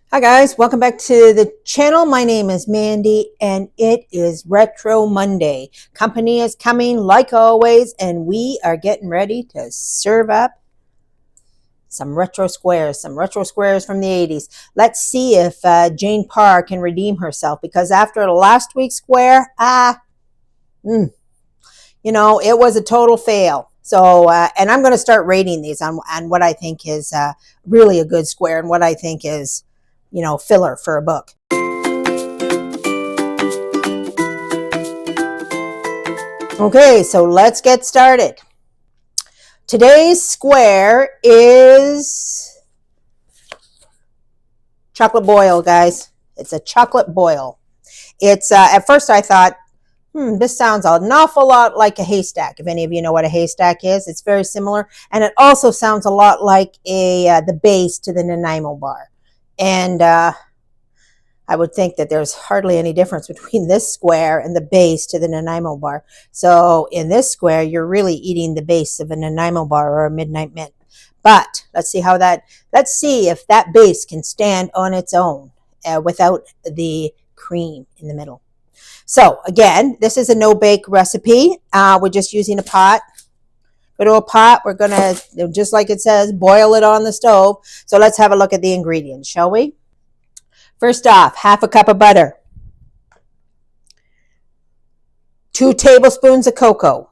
Hi guys, welcome back to the channel. My name is Mandy and it is Retro Monday. Company is coming like always and we are getting ready to serve up some retro squares from the 80s. Let's see if Jean Pare can redeem herself because after last week's square, it was a total fail. So, and I'm going to start rating these on what I think is really a good square and what I think is filler for a book. Okay, so let's get started. Today's square is chocolate boil, guys. It's a chocolate boil. It's at first I thought, this sounds an awful lot like a haystack. If any of you know what a haystack is, it's very similar, and it also sounds a lot like the base to the Nanaimo bar. And I would think that there's hardly any difference between this square and the base to the Nanaimo bar. So in this square, you're really eating the base of a Nanaimo bar or a Midnight Mint. But let's see if that base can stand on its own without the cream in the middle. So again, this is a no-bake recipe. We're just using a pot. Go to a pot. We're going to, just like it says, boil it on the stove. So let's have a look at the ingredients, shall we? First off, half a cup of butter, 2 tablespoons of cocoa,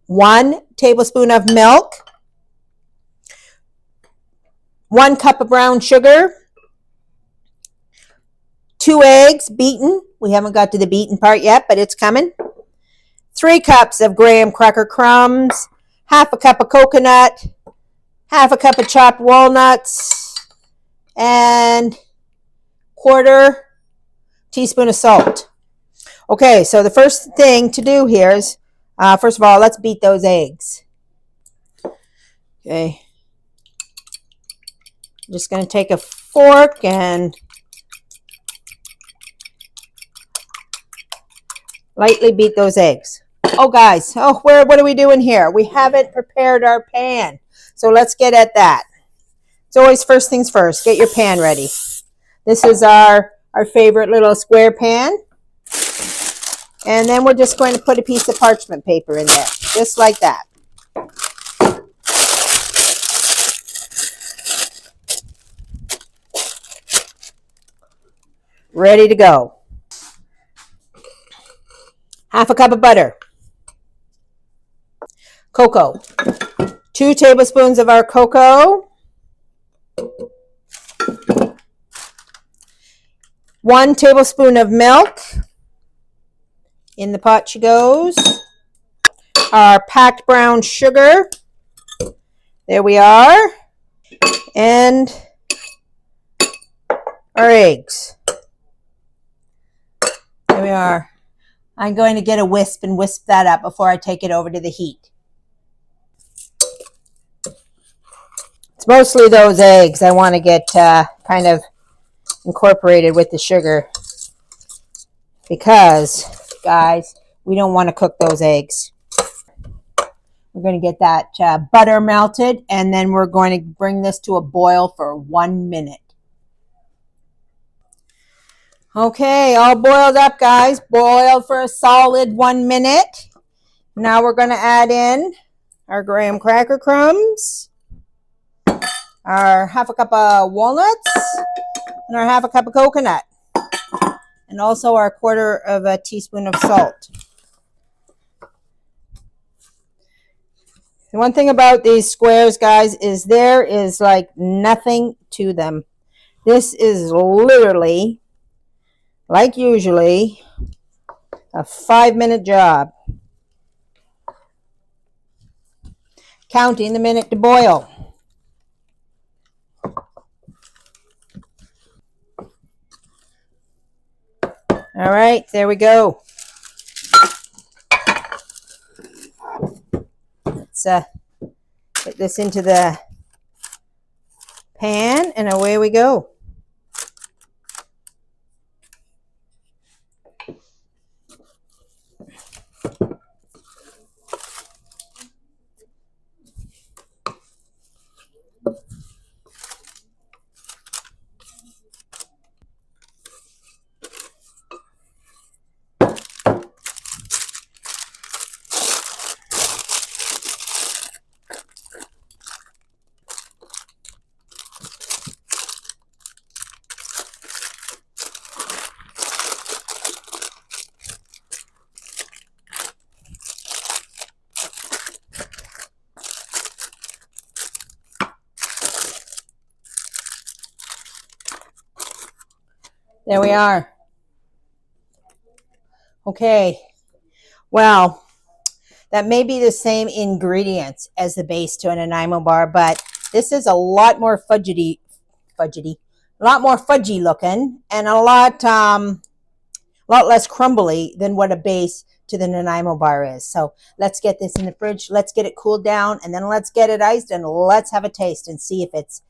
1 tablespoon of milk, 1 cup of brown sugar, 2 eggs beaten. We haven't got to the beaten part yet, but it's coming. 3 cups of graham cracker crumbs, half a cup of coconut, half a cup of chopped walnuts, and 1/4 teaspoon of salt. Okay, so the first thing to do here is, first of all, let's beat those eggs. Okay. I'm just going to take a fork and lightly beat those eggs. Oh, guys, what are we doing here? We haven't prepared our pan. So let's get at that. It's always first things first. Get your pan ready. This is our favorite little square pan. And then we're just going to put a piece of parchment paper in there, just like that. Ready to go. Half a cup of butter. Cocoa. 2 tablespoons of our cocoa. 1 tablespoon of milk. In the pot she goes. Our packed brown sugar. There we are. And our eggs. There we are. I'm going to get a whisk and whisk that up before I take it over to the heat. It's mostly those eggs I want to get kind of incorporated with the sugar because, guys, we don't want to cook those eggs. We're going to get that butter melted, and then we're going to bring this to a boil for 1 minute. Okay, all boiled up, guys. Boiled for a solid 1 minute. Now we're going to add in our graham cracker crumbs, our half a cup of walnuts, and our half a cup of coconut, and also our 1/4 teaspoon of salt. The one thing about these squares, guys, is there is like nothing to them. This is literally, like usually, a 5-minute job. Counting the minute to boil. All right, there we go. Let's put this into the pan, and away we go. There we are. Okay. Well, that may be the same ingredients as the base to an Nanaimo bar, but this is a lot more fudgy, a lot more fudgy looking, and a lot less crumbly than what a base to the Nanaimo bar is. So let's get this in the fridge. Let's get it cooled down, and then let's get it iced, and let's have a taste and see if it's,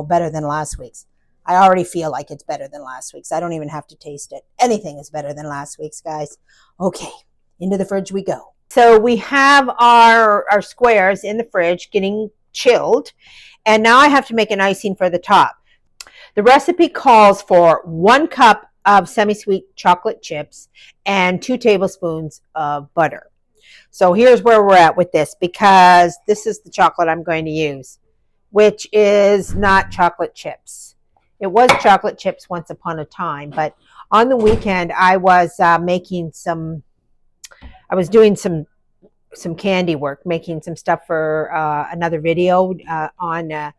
better than last week's. I already feel like it's better than last week's. I don't even have to taste it. Anything is better than last week's, guys. Okay, into the fridge we go. So we have our squares in the fridge getting chilled, and now I have to make an icing for the top. The recipe calls for 1 cup of semi-sweet chocolate chips and 2 tablespoons of butter. So here's where we're at with this, because this is the chocolate I'm going to use, which is not chocolate chips. It was chocolate chips once upon a time, but on the weekend I was doing some candy work, making some stuff for another video on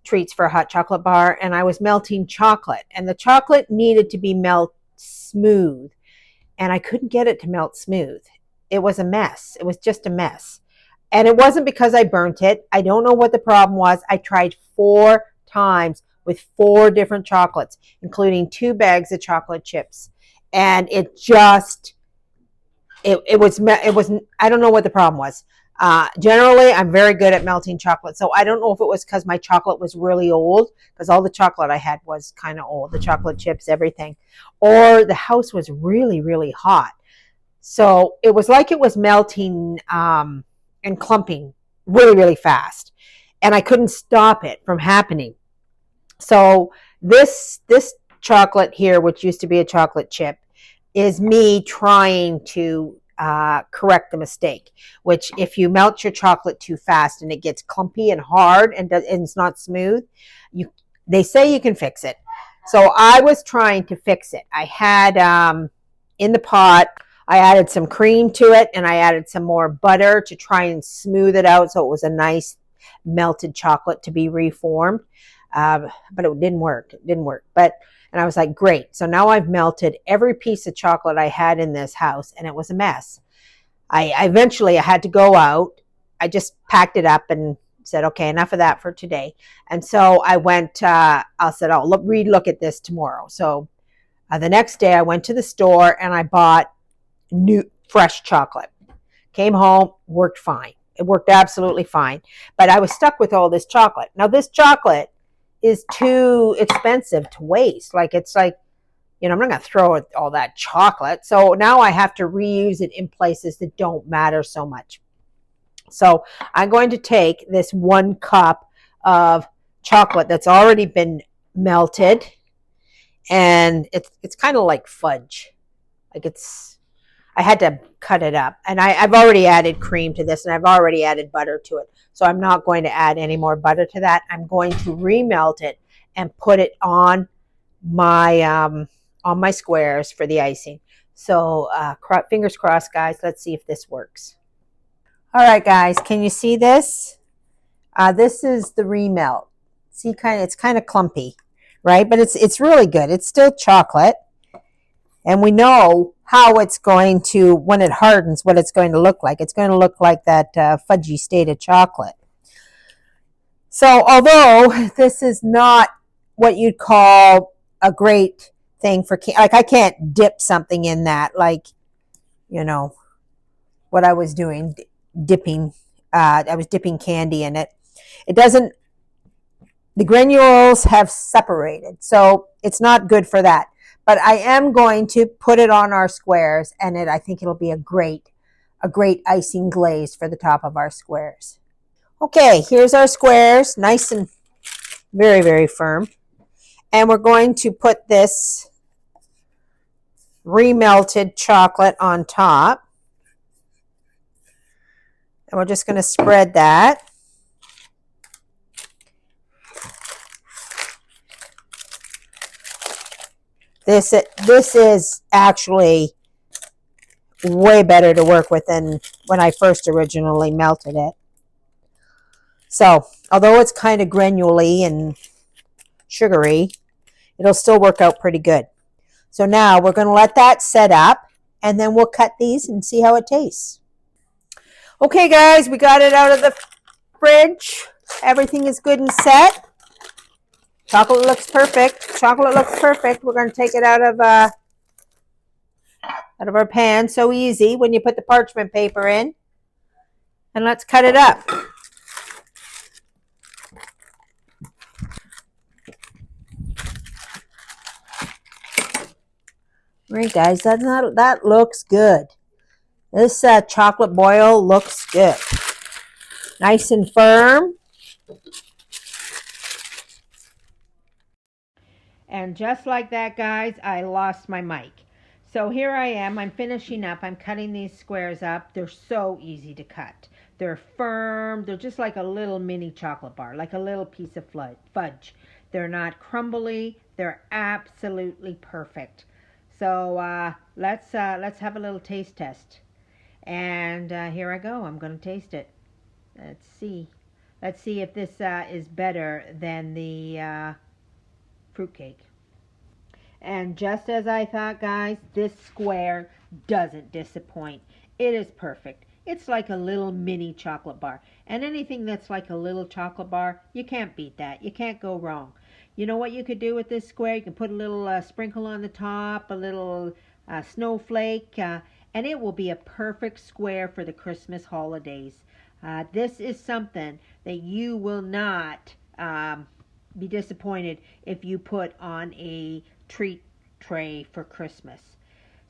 treats for a hot chocolate bar, and I was melting chocolate, and the chocolate needed to be melt smooth, and I couldn't get it to melt smooth. It was a mess. It was just a mess. And it wasn't because I burnt it. I don't know what the problem was. I tried 4 times with 4 different chocolates, including 2 bags of chocolate chips, and it was I don't know what the problem was. Generally, I'm very good at melting chocolate, so I don't know if it was because my chocolate was really old, because all the chocolate I had was kind of old, the chocolate chips, everything, or the house was really, really hot. So it was like it was melting and clumping really, really fast, and I couldn't stop it from happening. So this chocolate here, which used to be a chocolate chip, is me trying to correct the mistake, which if you melt your chocolate too fast and it gets clumpy and hard and it's not smooth, they say you can fix it. So I was trying to fix it. I had in the pot, I added some cream to it, and I added some more butter to try and smooth it out so it was a nice melted chocolate to be reformed. But it didn't work. And I was like, great. So now I've melted every piece of chocolate I had in this house, and it was a mess. I eventually had to go out. I just packed it up and said, okay, enough of that for today. And so I went, I said, I'll relook at this tomorrow. So the next day I went to the store and I bought new fresh chocolate. Came home, worked fine. It worked absolutely fine. But I was stuck with all this chocolate. Now this chocolate is too expensive to waste. It's like, I'm not going to throw all that chocolate. So now I have to reuse it in places that don't matter so much. So I'm going to take this 1 cup of chocolate that's already been melted, and it's kind of like fudge. I had to cut it up, and I've already added cream to this, and I've already added butter to it. So I'm not going to add any more butter to that. I'm going to remelt it and put it on my squares for the icing. So fingers crossed, guys. Let's see if this works. All right, guys, can you see this? This is the remelt. See, it's kind of clumpy, right? But it's really good. It's still chocolate, and we know how it's going to, when it hardens, what it's going to look like. It's going to look like that fudgy state of chocolate. So although this is not what you'd call a great thing for, like I can't dip something in that, like, what I was doing, dipping, I was dipping candy in it. It doesn't, the granules have separated, so it's not good for that. But I am going to put it on our squares, and I think it'll be a great icing glaze for the top of our squares. Okay, here's our squares, nice and very, very firm. And we're going to put this remelted chocolate on top. And we're just going to spread that. This is actually way better to work with than when I first originally melted it. So, although it's kind of granular and sugary, it'll still work out pretty good. So now we're going to let that set up, and then we'll cut these and see how it tastes. Okay, guys, we got it out of the fridge. Everything is good and set. Chocolate looks perfect. Chocolate looks perfect. We're going to take it out of our pan. So easy when you put the parchment paper in. And let's cut it up. All right, guys, that looks good. This chocolate boil looks good. Nice and firm. And just like that, guys, I lost my mic. So here I am. I'm finishing up. I'm cutting these squares up. They're so easy to cut. They're firm. They're just like a little mini chocolate bar, like a little piece of fudge. They're not crumbly. They're absolutely perfect. So let's have a little taste test. And here I go. I'm going to taste it. Let's see. Let's see if this is better than the fruitcake. And just as I thought, guys, this square doesn't disappoint. It is perfect. It's like a little mini chocolate bar. And anything that's like a little chocolate bar, you can't beat that. You can't go wrong. You know what you could do with this square? You can put a little sprinkle on the top, a little snowflake, and it will be a perfect square for the Christmas holidays. This is something that you will not be disappointed if you put on a treat tray for Christmas.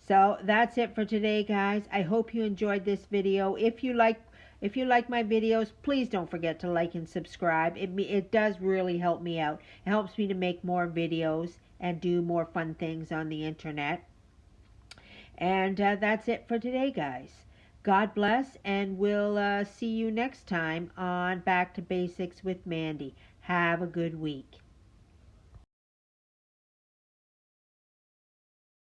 So that's it for today, guys. I hope you enjoyed this video. If you like my videos, please don't forget to like and subscribe. It does really help me out. It helps me to make more videos and do more fun things on the internet. And that's it for today, guys. God bless, and we'll see you next time on Back to Basics with Mandy. Have a good week.